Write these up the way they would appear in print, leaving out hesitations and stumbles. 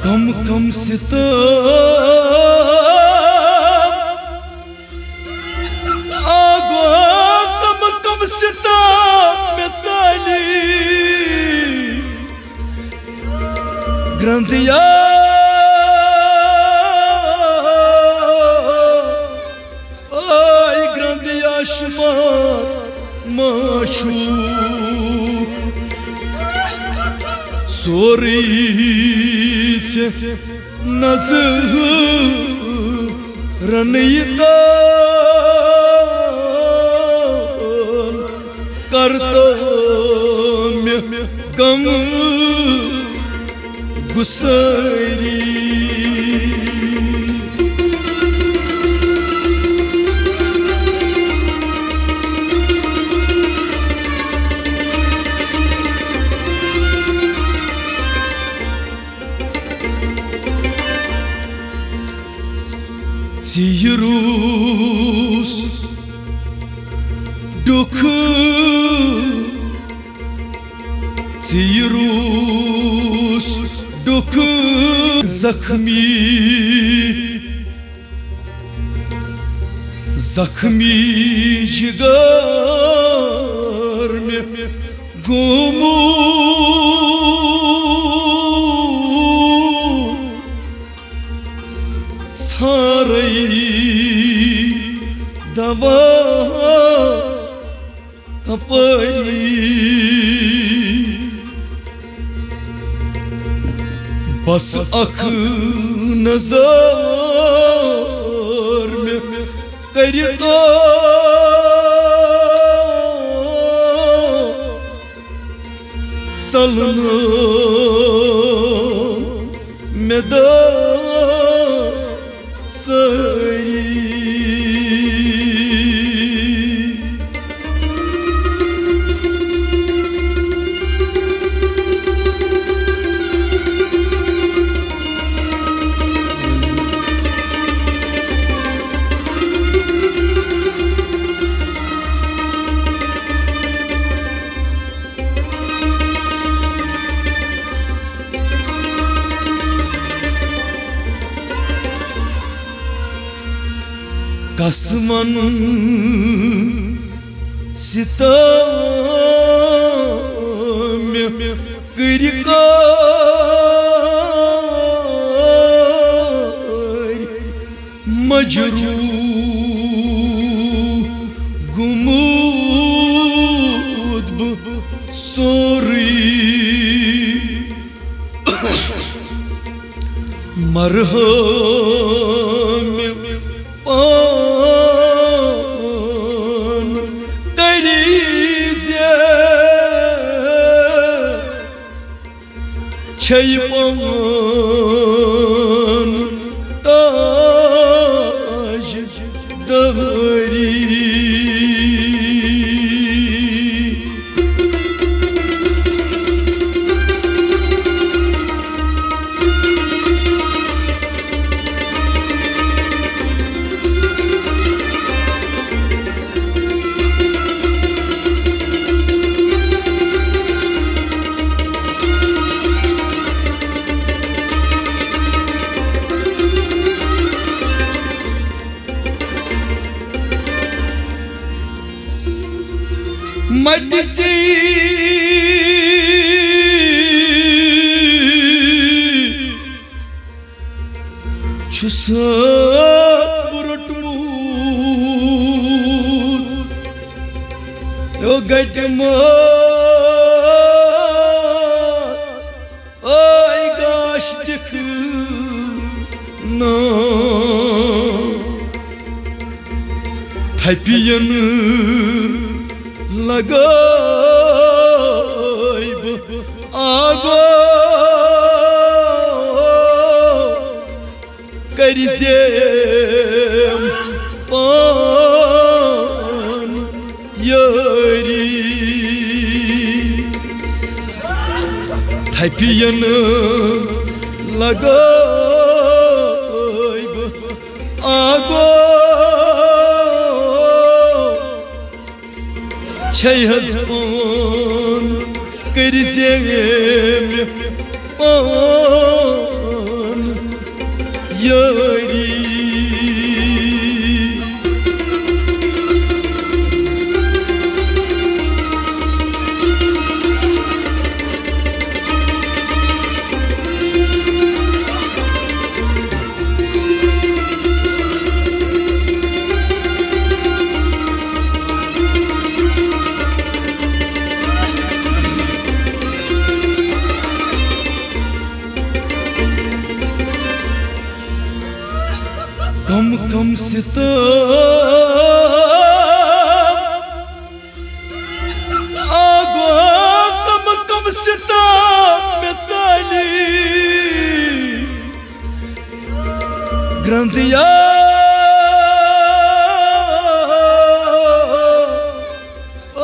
कम कम सितम आगो कम कम सितम में चाली ग्रंथिया आई ग्रंथिया शुमार माशूक सोरी नजर रनयता करता में गम गुसरी Zirus duku Zirus duku zakhmi zakhmi jigar mein gumu दवा अपनी बस अख नजर में करतो चलना में सरी कसमन सितम करकर मजरूह गुमूद सोरी मरहम छैपन ताज दहरी मटची छुसत बुरटमूत यो गटमस ay gaş dik na tapiyanı लगाइब आगो करिसेम पान यारी थापियन लगाइब आगो Hezbon krizem यारी कम कम सिताब आगो कम कम सिताब में चाली ग्रंथिया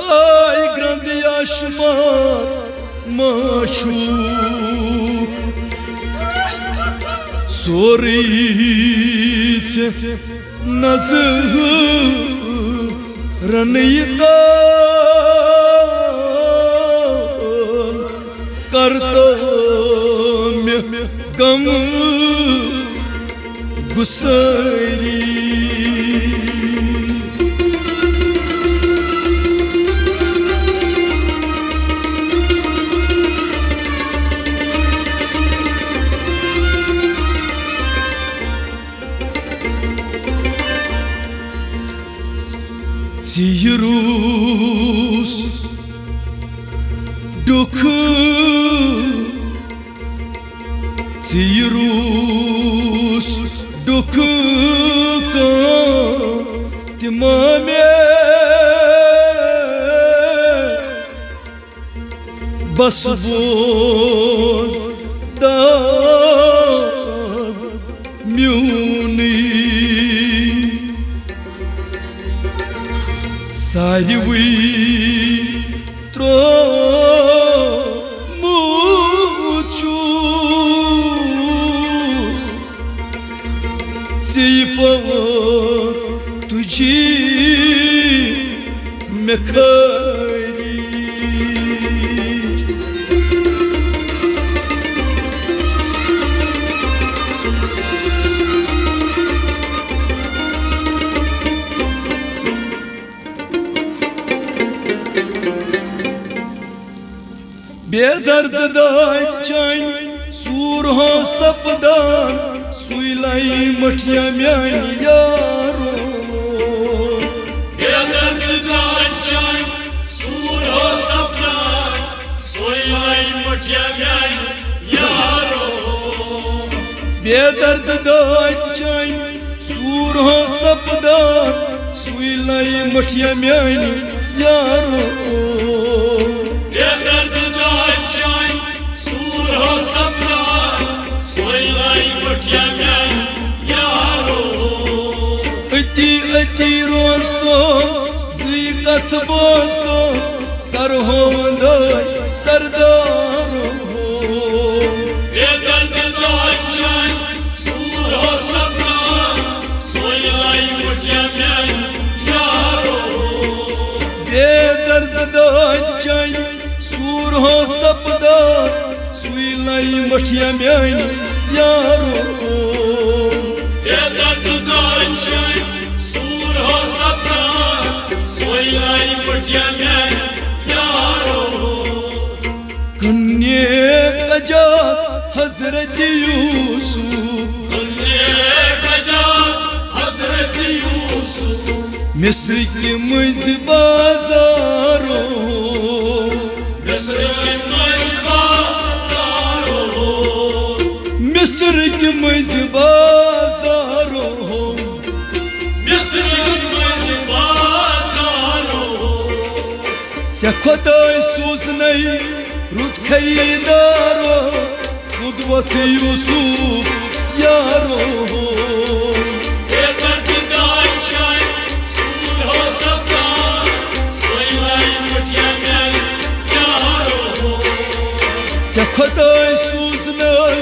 ओय ग्रंथिया शुमार माशूक सोरी नज़रन करता में गम गुसारी Cirus duku Cirus duku ka timame basboz da miuni Sariwi tro muchus Sipa tuji mekari बेदर्द दाचान सूर हो सपदान सुइलाई मठिया म्यानी यारो बेदर्द दाचान सूर हो सपदान सुइलाई मठिया म्यानी यारो बेदर्द दाचान सूर हो सपदान सुइलाई मठिया म्यानी यारो अति रोस्तो ज़िक़त बोस्तो सर हो मंदोय सरदारो बेदर्द दाचान सूर हो सपना सोयलाई मुठिया में यारो बेदर्द दाचान सूर हो सपना सोयलाई मुठिया में यारो बेदर्द दाचान सूर हो सपना सोयलाई मुठिया में यारो कन्ये कजा हजरत यूसुफ कन्ये कजा हजरत यूसुफ मिस्र के मज बाजारो मिस्र के मज बाजारो मिस्र के मज बाजारो मिस्र के मज बाजारो चे खुदाय सूज़नई रुत खरीदारो खुदवत यूसुफ यारो बेदर्द दाचान सूर हो सपना सोयलाई मुठिया में यारो चे खुदाय सूज़नई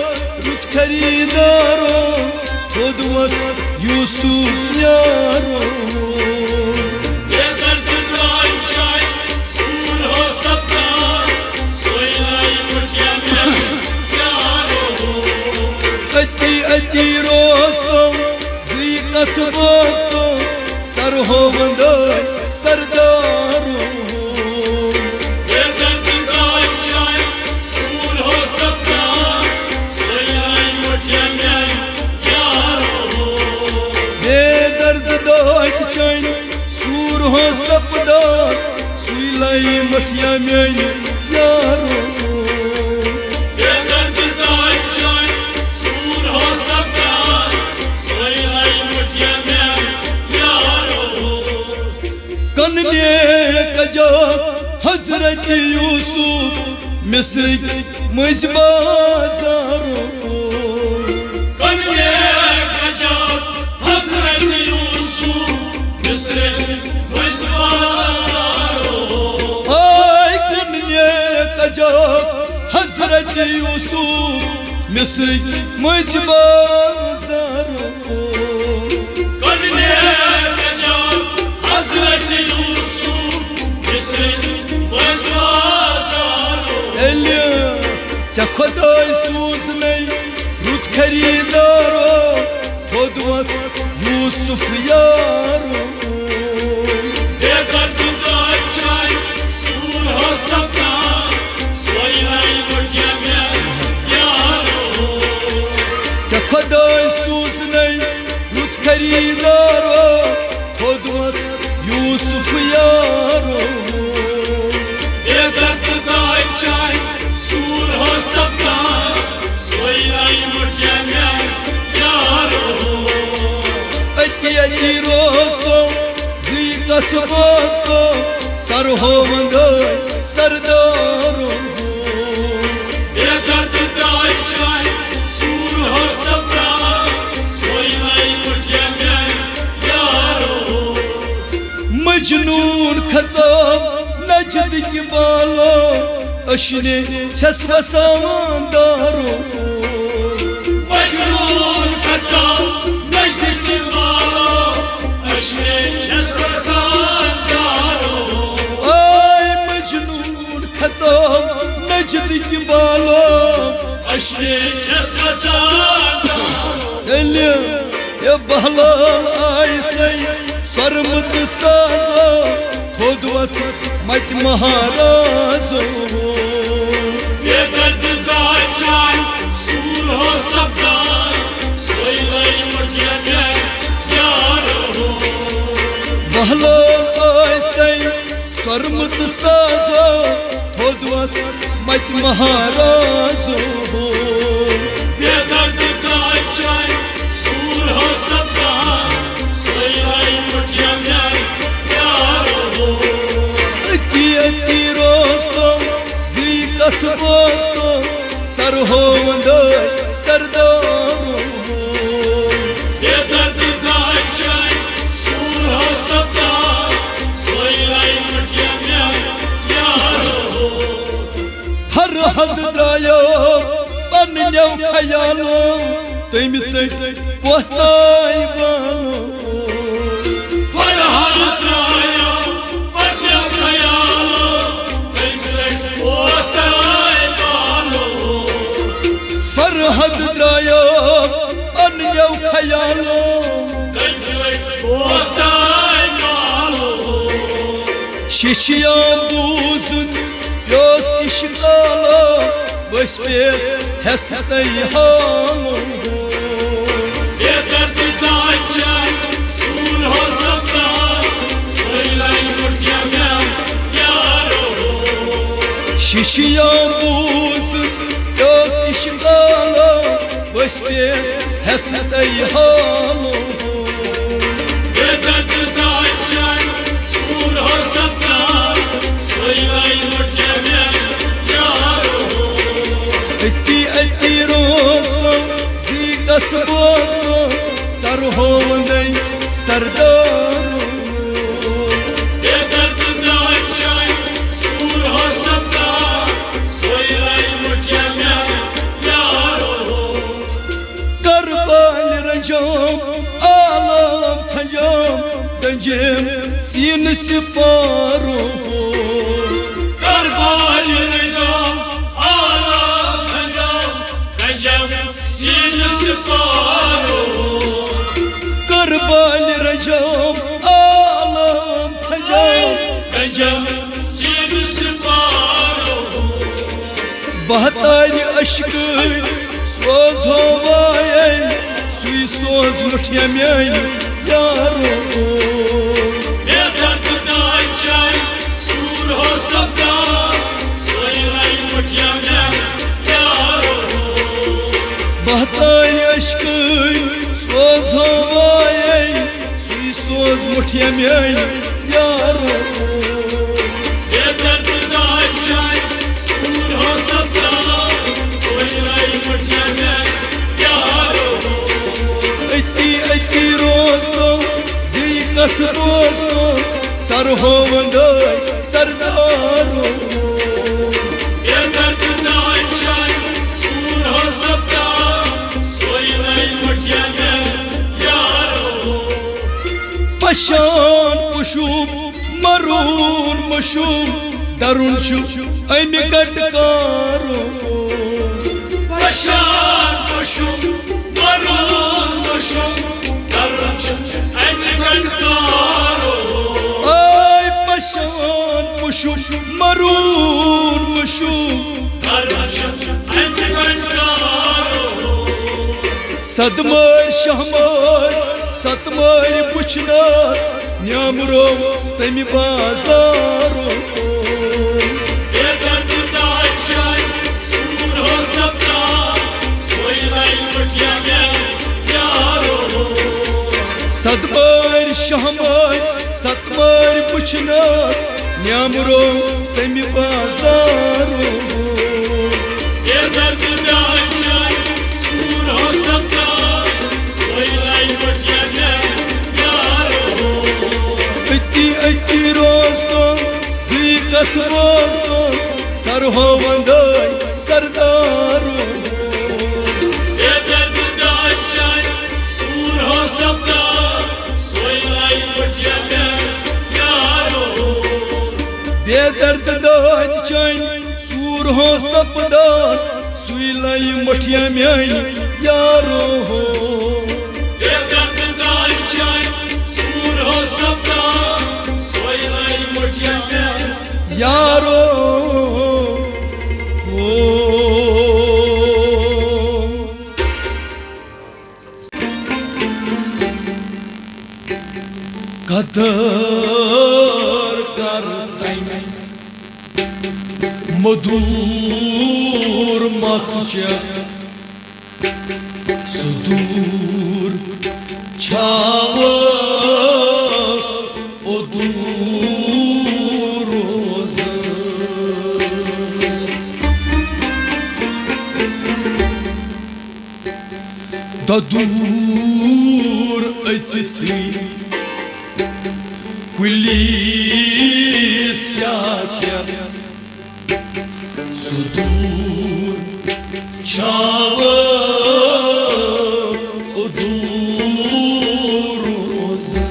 रुत खरीदारो खुदवत यूसुफ यारो बेदर्द दाचान सूर हो सपना सोयलाई मुठिया में यारो अति अति रोज कथ बोस्तो सर हो बंदो सरदारो बेदर्द दाई चाय सूर हो सकता सोई मुठिया में यारो बेदर्द दाई चाय सूर हो सपदा सुलाई मठिया में यारो बेदर्द दाई चाय सूर हो सकता सोई मुठिया में यारो कन्ने कजो हजरत यूसुफ मिस्र मज बाजारो कन्ने कजो हजरत यूसुफ मिस्र मज बाजारो आय कन्ने कजो हजरत यूसुफ मिस्र मज बाजारो कन्ने कजो हजरत यूसुफ मिस्र मज बाजारो एलिया चखदाई सूज नहीं रुत खरीदारो खुदवत यूसुफ यारो बेदर्द दाई चाय सूर हो सकता सोई मुठिया में यारो चखदाई सूज नहीं रुत खरीदारो खुदवत यूसुफ यारो बेदर्द दाई चाय सूर हो सकता सोई मुठिया में यारो अति रोस्तो जीकत बोस्तो सर हो बंदो सरदारो बेदर्द दाई चाय सूर हो सकता सोई मुठिया में यारो मजनून खचा नजदिक बालो अशने छस वसादारो मजनून खचा नजदिक बालो अशने छसादारो आय मजनून खचा नजदिक बालो अशने छसादारो एलिया ये बहला आय सई सरमत साजो खुदवत मत महाराजो बेदर्द दाई चाय सूर हो सकता सोई मुठिया में यारो बहला आय सई सरमत साजो खुदवत मत महाराजो बेदर्द दाई चाय सूर हो सकता सोई मुठिया में यारो अति रोस्तो जीकत बोस्तो सर हो बंदो सरदारो बेदर्द दाई चाय सूर हो सकता सोई मुठिया में यारो हर हद द्रायो पन्न्यो खयालो तम पोहताई बालो फरहाद त्रायो पन्न्यो खयालो तमसे पोहताई बालो फरहद द्रायो पन्न्यो खयालो तमसे पोहताई बालो शिशियां दूजुन योस इश्कालो बस पेस हसतई हालो बेदर्द दाई चाय सूर हो सकता सोई मुठिया में यारो शिशियां दूजुन योस इश्कालो बस पेस हसतई हालो बेदर्द दाई चाय सूर हो सकता सोई मुठिया में यारो अति रोस्तो जीकत बोस्तो सर हो बंदई सरदारो बेदर्द दाई चाय सूर हो सकता सोई मुठिया में यारो करबाल रंजोम आलम संजोम गंजेम सीन सिपारो करबाल निजाम आला संजाम गंजम सीन सिपारो करबाल Bahtar aşkı soz havaya suy soz muhtyemen yaro Dert da çay sur ho sabda soylay mutyamem yaro Bahtar aşkı soz havaya suy soz muhtyemen yaro Dert da çay sur ho sabda soylay mutyamem yaro Etti rosto zikat rosto sarhovanday sardaro Dert da çay sur ho sabda soylay mutyamem yaro Paşan puşum marun muşum darun şu aymi katkaro Paşan boşum, varın boşum, darıncım, en karo. Ay paşan puşum marun muşum Darıncım, en karo. Sadmar şahmar satmar puçnas Nyamro temi bazaro Yeter da çay, sur ho sabda, soylay mutyamem yaro. Sadmar şahmar satmar puçnas Nyamro temi bazaro Yeter da çay, sur ho sabda, soylay mutyamem yaro. Etti rosto zikat rosto sarhovanday sardaro Yeter da çay, sur ho sabda, soylay mutyamem yaro. Bedard dad çayn sur ho sapdan suylay muhtyemen yaro Yeter da çay, sur ho sabda, soylay mutyamem yaro Kadar kartay Modur masca Sudur çava Odur oza Dadur açtı Kulis yakya Sudur çava Odur oza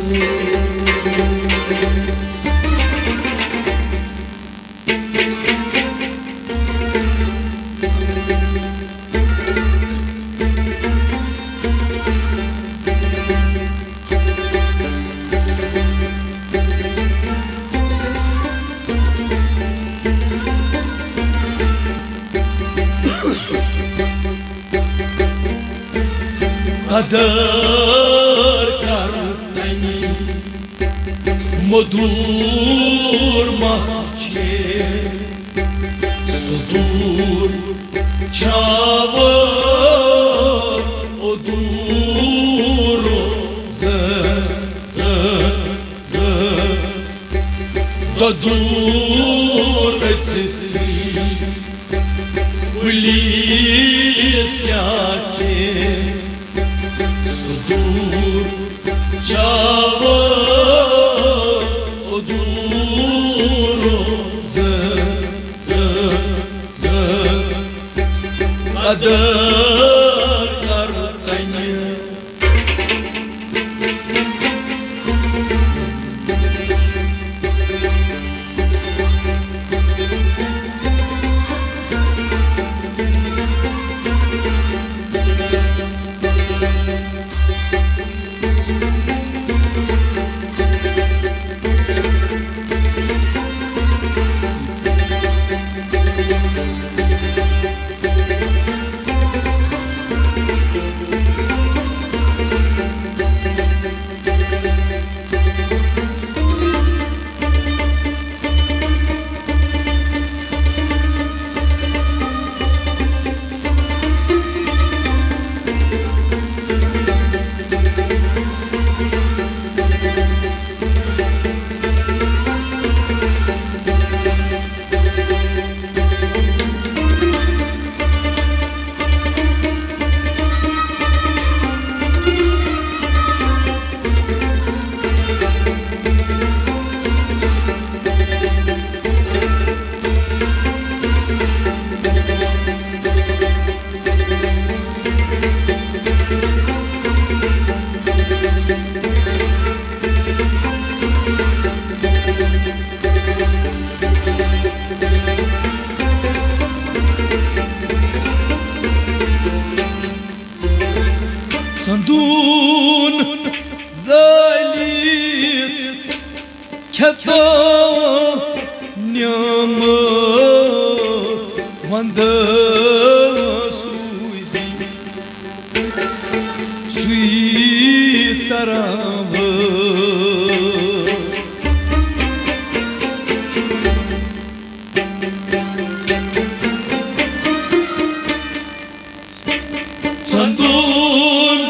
Kadar kartani Modur masce Sudur çava Odur Dadur etsi Kulis yake Sudur çava Odur Kadar kartanya Sandun zalit Kata nyama Wanda suizi Sui tarava Sandun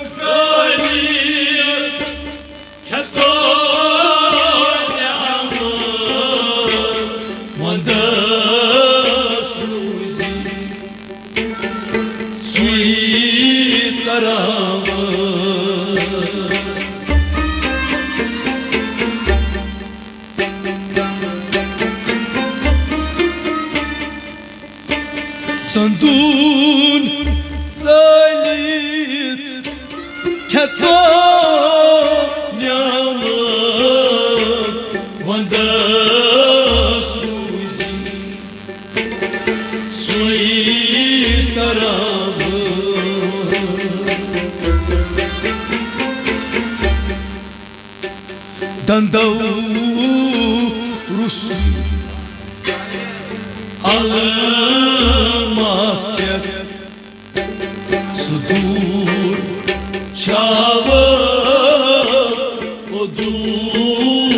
zalit Kata nyama Wanda suizi Sui tarava Sandun zalit Kata nyama Wanda suizi Sui tarava Dandau Rusu Almasker Sudur Çava Oduruz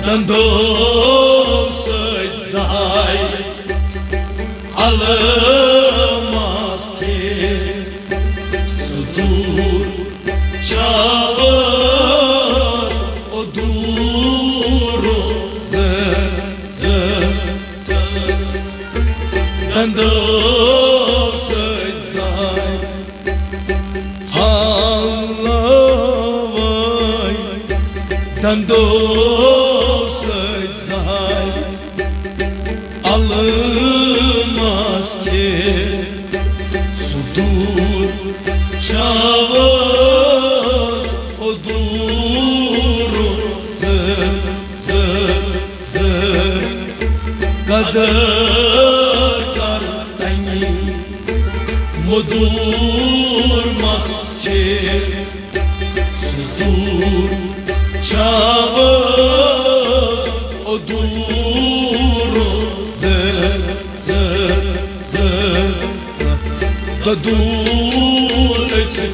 Dando să-ți zai Alămas che Sudur Ceavă O duro Ză Dando să-ți zai Halavai Dando Almaz ki sudur çava o duru kader kartani modurmaz ki sudur çava o duru da dureçti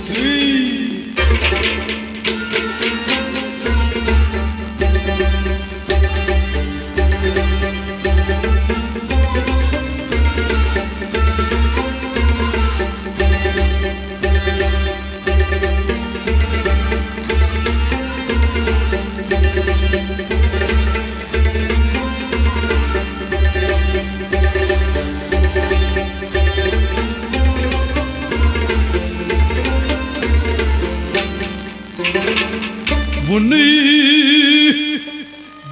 Bunny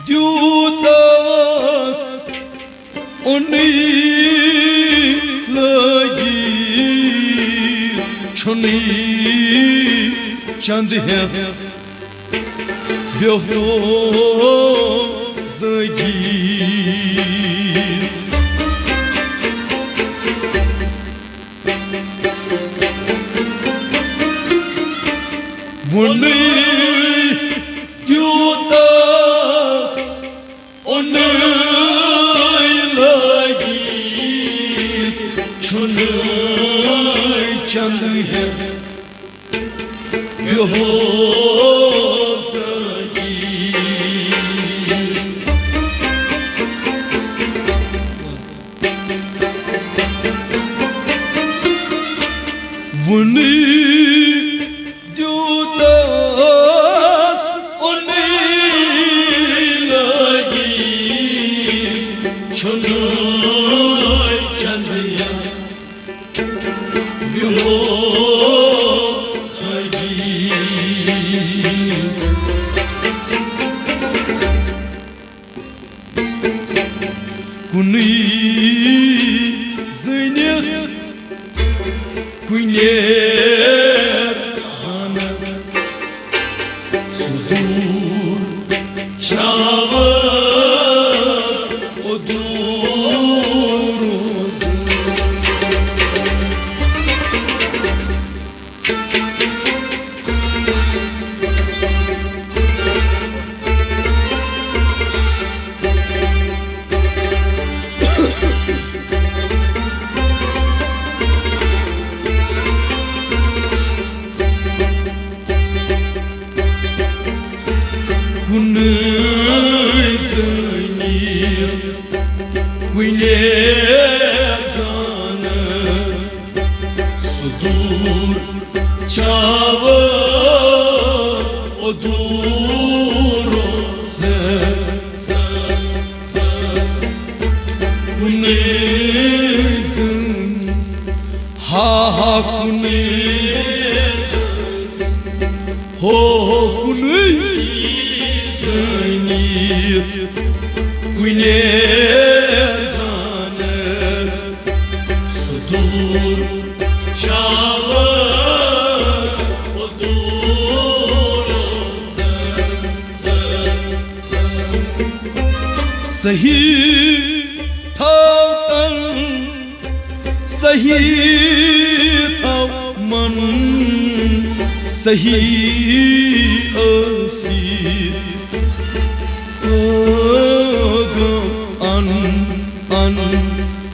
Judas Oni lagi Choni Chand hai Byoho zagi Bunny Judas onay lagi chunay chand hai behosagi Bunny Judas sudur çava oduruz Kunui zănir Cuilezană Sudur Ceavă Oduroză Kunui zănir Ha kunui Ho kunui Zănit Cuilezană Sudur Ceavă Oduroză Sahi Tautan Sahi Tauman Sahi Asir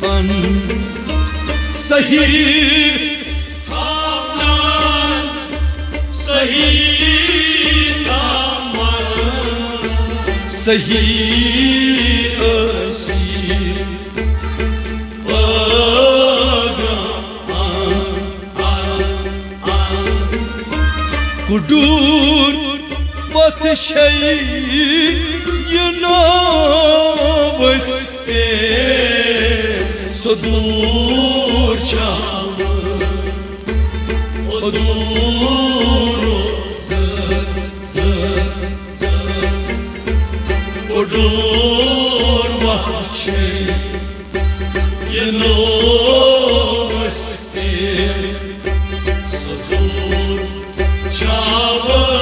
an Sahih Kaplan Sahih Taman Sahih Asir Kudur Batışayı Yanaveste Sodur çavı Odurozı Odur bahçe Yanaveste Sodur çavı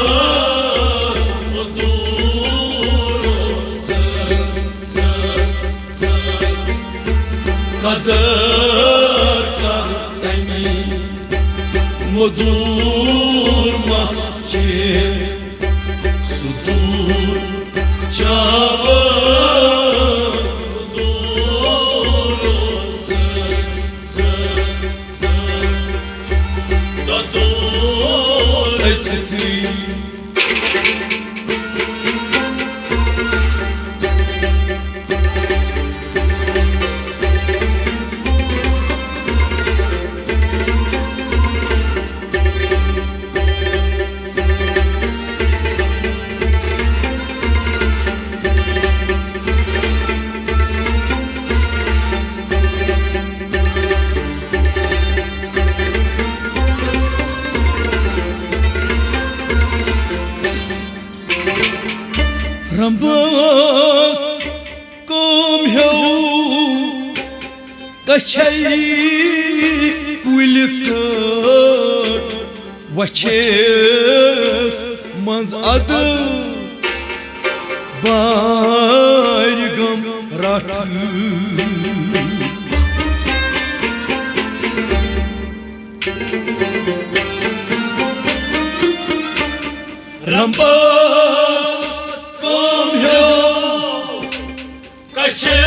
Kader kardani Modur masçe Sudur Çava Odurozı Dador Etsetri Rambas kom heu Kachai Kuilitsat Vaches Manz adı Bargam Ratı Rambas kom heu Kaçe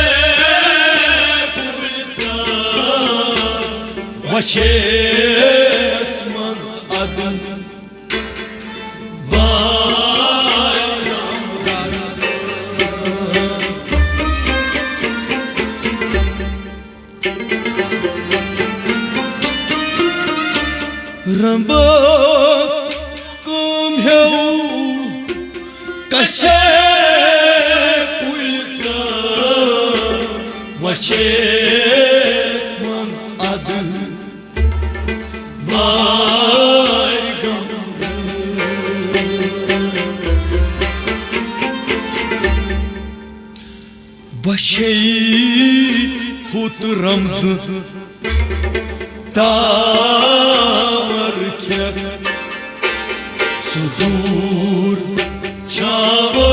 Vaches Manz adı Rambas kom heu Kaçe Ulitsa Vaches Manz adı Bargam Başey Hut Ramzı Tamarken Sudur çava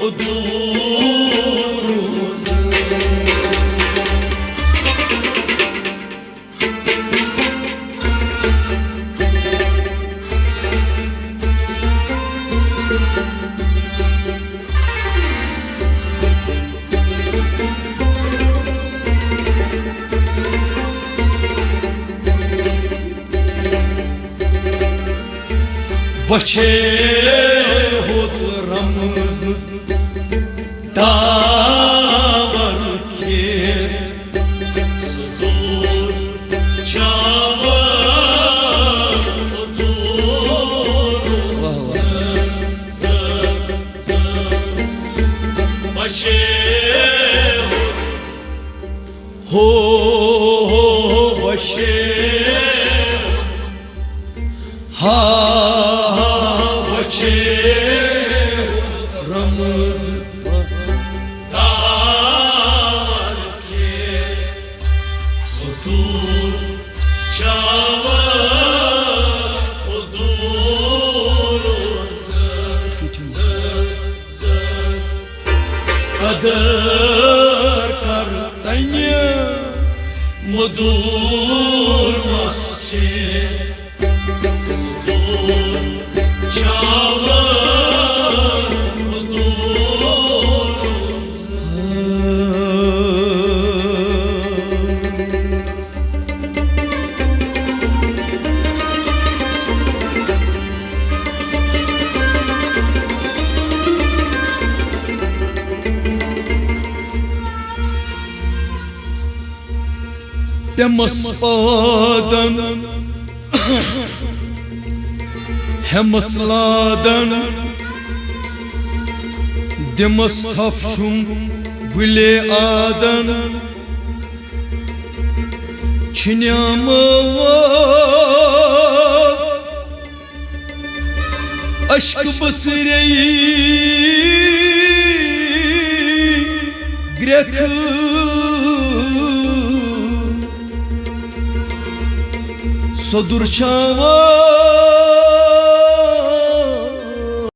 oduruz Bache hodramız davar ki Suzur çava oduruz Bache ho bache ha bache ramız davar ki Suzur çava oduruz Kader kartanya Mudur masçı Sudur çava Demaspadan Hemasladan Demastafçum Güle adan Çinyamaz Aşk basireyi Grekı Sodur çava